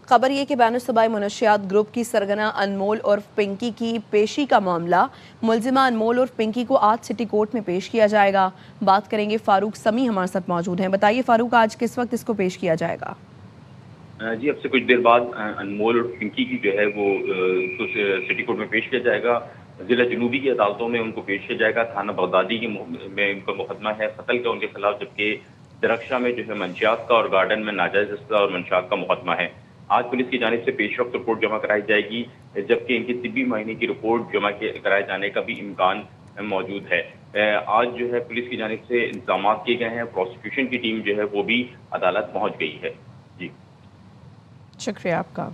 खबर ये कि बैनुस्सबाई मुनशियात ग्रुप की सरगना अनमोल और पिंकी की पेशी का मामला मुलजिमा अनमोल और पिंकी को आज सिटी कोर्ट में पेश किया जाएगा। बात करेंगे, फारूक समी हमारे साथ मौजूद हैं। बताइए फारूक, आज किस वक्त इसको पेश किया जाएगा? जी, अब से कुछ देर बाद अनमोल और पिंकी की जो है वो सिटी कोर्ट में पेश किया जाएगा। जिला जनूबी की अदालतों में उनको पेश किया जाएगा। थाना बगदादी में उनका मुकदमा है कत्ल का उनके खिलाफ, जबकि दरख्शा में जो है मंशियात का और गार्डन में नाजायज असला और मंशियात का मुकदमा है। आज पुलिस की जानिब से पेशरफ्त रिपोर्ट जमा कराई जाएगी, जबकि इनकी तिब्बी मायने की रिपोर्ट जमा कराए जाने का भी इम्कान मौजूद है। आज जो है पुलिस की जानिब से इंतजाम किए गए हैं। प्रोसिक्यूशन की टीम जो है वो भी अदालत पहुंच गई है। जी, शुक्रिया आपका।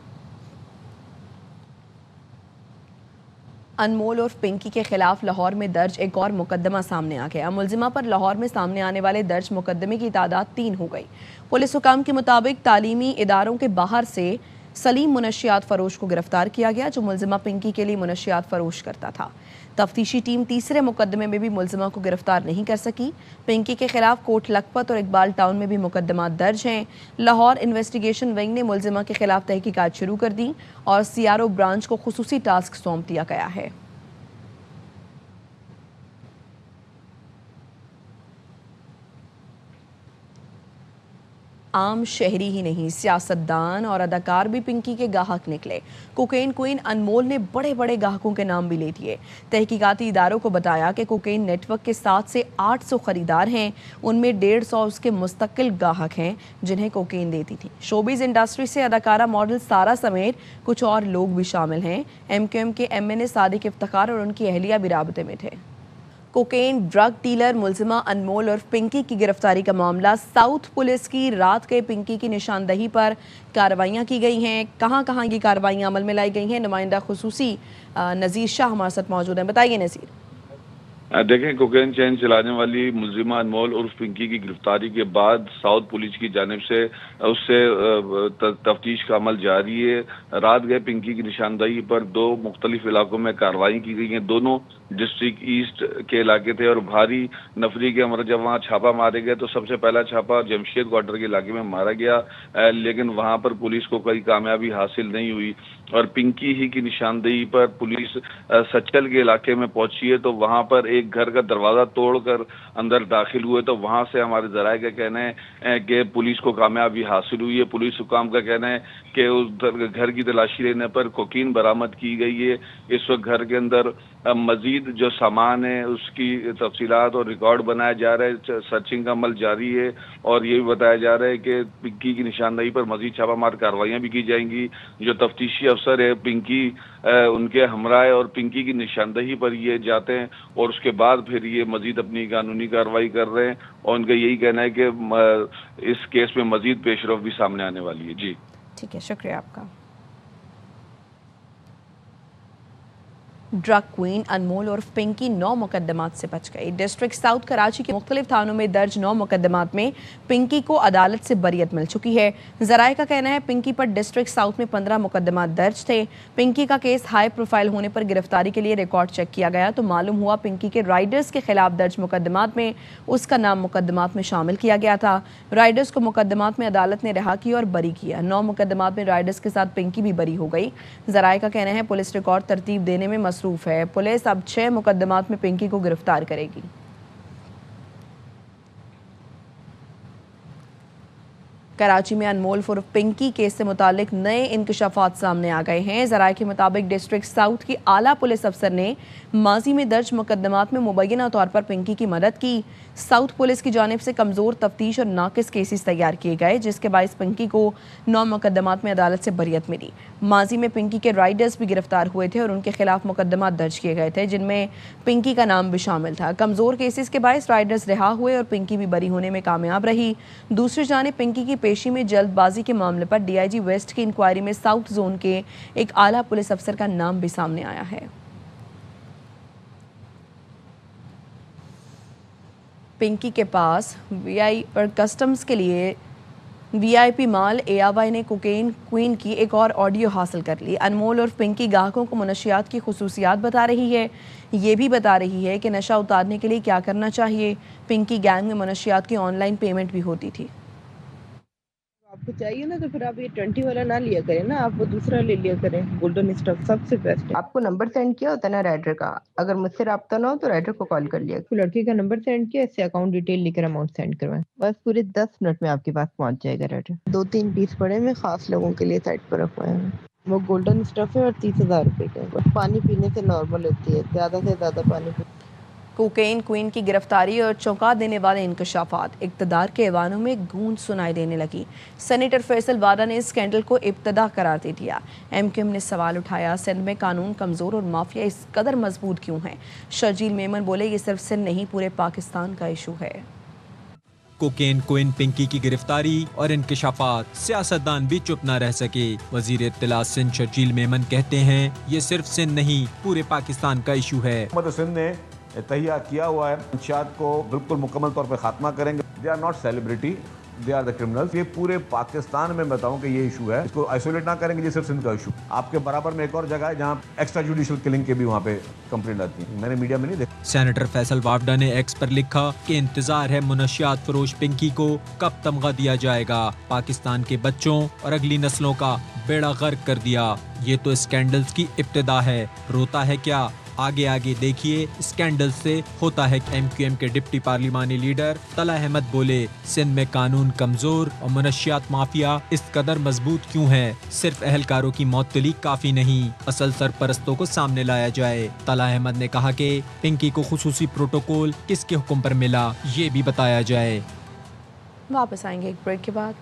अनमोल और पिंकी के खिलाफ लाहौर में दर्ज एक और मुकदमा सामने आ गया। मुलजिमा पर लाहौर में सामने आने वाले दर्ज मुकदमे की तादाद 3 हो गई। पुलिस हुकाम के मुताबिक तालीमी इदारों के बाहर से सलीम मुनशियात फरोश को गिरफ्तार किया गया, जो मुलजिमा पिंकी के लिए मुनशियात फरोश करता था। तफ्तीशी टीम तीसरे मुकदमे में भी मुलजिमा को गिरफ्तार नहीं कर सकी। पिंकी के खिलाफ कोट लखपत और इकबाल टाउन में भी मुकदमा दर्ज हैं। लाहौर इन्वेस्टिगेशन विंग ने मुलजिमा के खिलाफ तहकीकात शुरू कर दी और CRO ब्रांच को खुसूसी टास्क सौंप दिया गया है। आम शहरी ही नहीं, सियासतदान और अदाकार भी पिंकी के गाहक निकले। कोकेन क्वीन अनमोल ने बड़े बड़े गाहकों के नाम भी ले दिए। तहकीकाती इदारों को बताया कि कोकेन नेटवर्क के 7 से 800 खरीदार हैं, उनमें 150 उसके मुस्तकिल गाहक हैं जिन्हें कोकेन देती थी। शोबिज इंडस्ट्री से अदाकारा मॉडल सारा समेत कुछ और लोग भी शामिल हैं। MQM के MNA सादिक इफ्तिखार और उनकी अहलिया भी राबते में थे। कोकेन ड्रग डीलर मुलजिमा अनमोल और पिंकी की गिरफ्तारी का मामला, साउथ पुलिस की रात गए पिंकी की निशानदही पर कार्रवाइयाँ की गई हैं। कहाँ कहाँ ये कार्रवाइयाँ अमल में लाई गई हैं, नुमाइंदा खुसूसी नज़ीर शाह हमारे साथ मौजूद हैं। बताइए नज़ीर। देखें, कोकेन चैन चलाने वाली मुलजिमा अनमोल उर्फ पिंकी की गिरफ्तारी के बाद साउथ पुलिस की जानिब से उससे तफ्तीश का अमल जारी है। रात गए पिंकी की निशानदही पर 2 मुख्तलिफ इलाकों में कार्रवाई की गई हैं। दोनों डिस्ट्रिक्ट ईस्ट के इलाके थे और भारी नफरी के अमर जब वहाँ छापा मारे गए तो सबसे पहला छापा जमशेद क्वार्टर के इलाके में मारा गया, लेकिन वहाँ पर पुलिस को कोई कामयाबी हासिल नहीं हुई और पिंकी ही की निशानदही पर पुलिस सच्चल के इलाके में पहुंची है। तो वहाँ पर एक घर का दरवाजा तोड़कर अंदर दाखिल हुए, तो वहां से हमारे जराये का कहना है कि पुलिस को कामयाबी हासिल हुई है। पुलिस हुकाम का कहना है कि उस घर की तलाशी लेने पर कोकीन बरामद की गई है। इस वक्त घर के अंदर मजीद जो सामान है उसकी तफसीलात और रिकॉर्ड बनाया जा रहा है। सर्चिंग का अमल जारी है और ये भी बताया जा रहा है कि पिंकी की निशानदही पर मजीद छापामार कार्रवाइयाँ भी की जाएंगी। जो तफ्तीशी अफसर है पिंकी उनके हमरा है और पिंकी की निशानदही पर ये जाते हैं और उसके बाद फिर ये मजीद अपनी कानूनी कार्रवाई कर रहे हैं और उनका यही कहना है कि इस केस में मजीद पेशरफ भी सामने आने वाली है। जी ठीक है, शुक्रिया आपका। ड्रग क्वीन अनमोल और पिंकी 9 मुकदमात से बच गई। डिस्ट्रिक्ट साउथ कराची के मुख्तलिफ थानों में दर्ज 9 मुकदमात में पिंकी को अदालत से बरियत मिल चुकी है। जराये का कहना है पिंकी पर डिस्ट्रिक्ट साउथ में 15 मुकदमात दर्ज थे। पिंकी का केस हाई प्रोफाइल होने पर गिरफ्तारी के लिए रिकॉर्ड चेक किया गया तो मालूम हुआ पिंकी के राइडर्स के खिलाफ दर्ज मुकदमात में उसका नाम मुकदमात में शामिल किया गया था। राइडर्स को मुकदमात में अदालत ने रिहा किया और बरी किया। 9 मुकदमात में राइडर्स के साथ पिंकी भी बरी हो गई। जराये का कहना है पुलिस रिकॉर्ड तरतीब देने में मसरूफ है। पुलिस अब 6 मुकदमात में पिंकी को गिरफ्तार करेगी। कराची में अनमोल उर्फ पिंकी केस से मुतालिक नए इंकशाफात सामने आ गए हैं। जराये के मुताबिक डिस्ट्रिक्ट साउथ की आला पुलिस अफसर ने माजी में दर्ज मुकदमात में मुबैना तौर पर पिंकी की मदद की। साउथ पुलिस की जानिब से कमज़ोर तफ्तीश और नाकिस केसेस तैयार किए गए, जिसके बायस पिंकी को 9 मुकदमात में अदालत से बरियत मिली। माजी में पिंकी के राइडर्स भी गिरफ्तार हुए थे और उनके खिलाफ मुकदमात दर्ज किए गए थे, जिनमें पिंकी का नाम भी शामिल था। कमज़ोर केसेस के बायस राइडर्स रिहा हुए और पिंकी भी बरी होने में कामयाब रही। दूसरी जानिब पिंकी की पेशी में जल्दबाजी के मामले पर DIG वेस्ट की इंक्वायरी में साउथ जोन के एक आला पुलिस अफसर का नाम भी सामने आया है। पिंकी के पास VI और कस्टम्स के लिए VIP माल ARY ने कोकेन क्वीन की एक और ऑडियो हासिल कर ली। अनमोल और पिंकी ग्राहकों को मुनशियात की खुसूसियात बता रही है। ये भी बता रही है कि नशा उतारने के लिए क्या करना चाहिए। पिंकी गैंग में मुनशियात की ऑनलाइन पेमेंट भी होती थी। आपको चाहिए ना तो फिर आप ये 20 वाला ना लिया करें ना, आप वो दूसरा ले लिया करें, गोल्डन स्टफ सबसे बेस्ट है। आपको नंबर सेंड किया होता है ना राइडर का, अगर मुझसे राब्ता ना हो तो राइडर को कॉल कर लिया। तो लड़के का नंबर सेंड किया, इससे अकाउंट डिटेल लेकर अमाउंट सेंड करवाएं, बस पूरे 10 मिनट में आपके पास पहुंच जाएगा राइडर। 2-3 पीस पड़े हुए खास लोगों के लिए साइड पर रखवाए हैं। वो गोल्डन स्टफ है और 30,000 रुपए का है। पानी पीने से नॉर्मल होती है, ज्यादा से ज्यादा पानी पी। कोकेन क्वीन की गिरफ्तारी और चौंका देने वाले इंकशाफात, इक़्तिदार के ऐवानों में गूंज सुनाई देने लगी। सेनेटर फैसल वाडा ने स्कैंडल को इब्तदा करार दे दिया। एमक्यूएम ने सवाल उठाया, सिंध में कानून कमज़ोर और माफिया इस कदर मजबूत क्यों है। शर्जील मेमन बोले, ये सिर्फ सिंध नहीं पूरे पाकिस्तान का इशू है। कोकेन क्वीन पिंकी की गिरफ्तारी और इंकशाफात, सियासतदान भी चुप न रह सके। वजीर इत्तला सिंध शर्जील मेमन कहते हैं, ये सिर्फ सिंध नहीं पूरे पाकिस्तान का इशू है। सिंध ने तैयार किया हुआ है, मंशियात को बिल्कुल मुकम्मल तौर पर खात्मा करेंगे। They are not celebrity, they are the criminals. ये पूरे पाकिस्तान में बताऊं कि ये इशू है, इसको आइसोलेट ना करेंगे, ये सिर्फ सिंध का इशू। आपके बराबर में एक और जगह है जहां एक्स्ट्रा जुडिशियल किलिंग के भी वहां पे कंप्लेंट आती है, मैंने मीडिया में नहीं देखा। सेनेटर फैसल वावडा ने एक्स पर लिखा कि इंतजार है मुनशियात फरोश पिंकी को कब तमगा दिया जाएगा। पाकिस्तान के बच्चों और अगली नस्लों का बेड़ा गर्क कर दिया। ये तो स्कैंडल्स की इब्तिदा है, रोता है क्या? आगे आगे देखिए स्कैंडल से होता है। एमक्यूएम के डिप्टी पार्लिमानी लीडर तला अहमद बोले, सिंध में कानून कमजोर और मनशियात माफिया इस कदर मजबूत क्यों है। सिर्फ अहलकारों की मौतली काफी नहीं, असल सरपरस्तों को सामने लाया जाए। तला अहमद ने कहा कि पिंकी को खुसूसी प्रोटोकॉल किसके हुक्म पर मिला, ये भी बताया जाए। वापस आएंगे एक ब्रेक के बाद।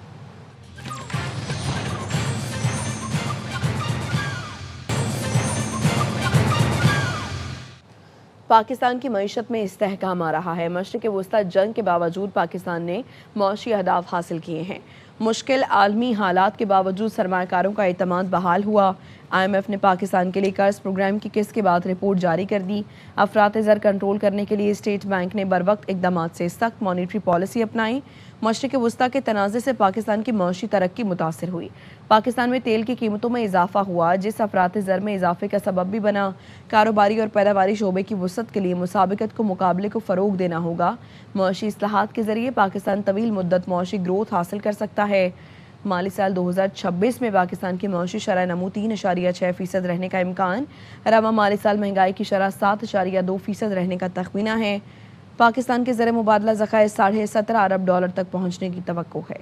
पाकिस्तान की मईशत में इस्तेहकाम आ रहा है। मशरिक़ वस्ता जंग के बावजूद पाकिस्तान ने मौशी अहदाफ हासिल किए हैं। मुश्किल आलमी हालात के बावजूद सरमाकारों का एतमाद बहाल हुआ। IMF ने पाकिस्तान के लिए कर्ज प्रोग्राम की किस्त के बाद रिपोर्ट जारी कर दी। अफरात ज़र कंट्रोल करने के लिए स्टेट बैंक ने बरवक्त इकदाम से सख्त मॉनिटरी पॉलिसी अपनाई। मशरिक़ वस्ता के तनाज़े से पाकिस्तान की मौशी तरक्की मुतासर हुई। पाकिस्तान में तेल की कीमतों में इजाफा हुआ, जिस अफरात ज़र में इजाफे का सबब भी बना। कारोबारी और पैदावारी शोबे की वसअत के लिए मुसाबिकत को मुकाबले को फ़रोग देना होगा। मौशी इस्लाहात के ज़रिए पाकिस्तान तवील मुद्दत मौशी ग्रोथ हासिल कर सकता है। माली साल 2026 में पाकिस्तान की मौशी शरह नमू 3.6% रहने का इम्कान। रवा माली साल महंगाई की शरह 7.2% रहने का तखमीना है। पाकिस्तान के ज़र मुबादला ज़खायर $17.5 अरब तक पहुँचने की तवक्को है।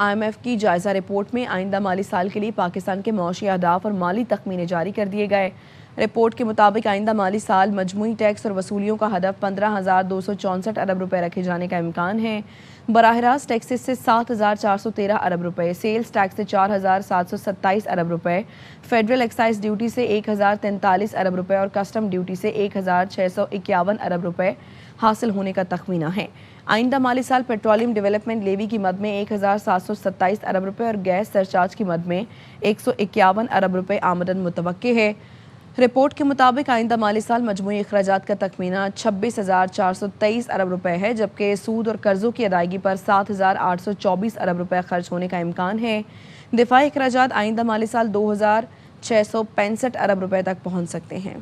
IMF की जायज़ा रिपोर्ट में आइंदा माली साल के लिए पाकिस्तान के मौशी अहदाफ और माली तखमीने जारी कर दिए गए। रिपोर्ट के मुताबिक आइंदा माली साल मजमूई टैक्स और वसूलियों का हदफ 15,264 अरब रुपए रखे जाने का इम्कान है। बराह रास्त टैक्सेस से 7,413 अरब रुपए, सेल्स टैक्स से 4,727 अरब रुपए, फेडरल एक्साइज ड्यूटी से 1,043 अरब रुपए और कस्टम ड्यूटी से 1,651 अरब रुपए हासिल होने का तखमीना है। आइंदा माली साल पेट्रोलियम डेवलपमेंट लेवी की मद में 1,727 अरब रुपए और गैस सरचार्ज की मद में 151 अरब रुपए आमदन मुतवक्के है। रिपोर्ट के मुताबिक आइंदा माली साल मजमूई अखराजात का तखमीना 26,423 अरब रुपए है, जबकि सूद और कर्जों की अदायगी पर 7,824 अरब रुपए खर्च होने का इम्कान है। दिफाई अखराजात आइंदा माली साल 2,665 अरब रुपए तक पहुँच सकते हैं।